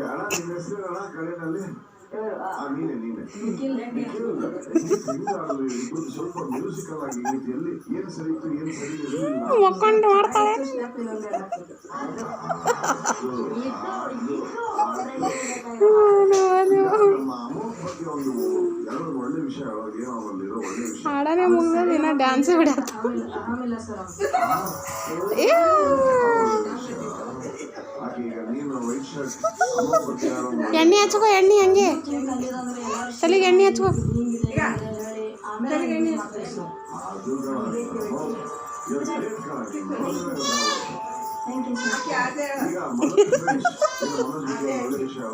ಅಣ್ಣ ನಿನ್ನ ಹೆಸರು ಅಣ್ಣ ಕಡೆನಲ್ಲಿ ನೀನೆ ಸ್ವಲ್ಪ ಮ್ಯೂಸಿಕಲ್ ಆಗಿ ಎಲ್ಲಿ ಏನ್ ಸರಿ ಇತ್ತು ಏನ್ ಸರಿ ಮಕ್ಕೊಂಡು ಮಾಡ್ತಾಳೆ. ನಮ್ಮ ಅಮ್ಮ ಬಗ್ಗೆ ಒಂದು ಎರಡು ಒಳ್ಳೆ ವಿಷಯ ಏನೋ ಒಂದಿರೋ ಒಳ್ಳೆ ವಿಷಯ ಹಾಡನೇ ಮುಗಿದ ದಿನ ಡ್ಯಾನ್ಸ್ ಬಿಡತ್ತ. ಎಣ್ಣೆ ಹಚ್ಕೋ, ಎಣ್ಣೆ ಹಂಗೆ ತಲೆಗೆ ಎಣ್ಣೆ ಹಚ್ಕೋ. ಒಳ್ಳೆ ವಿಷಯ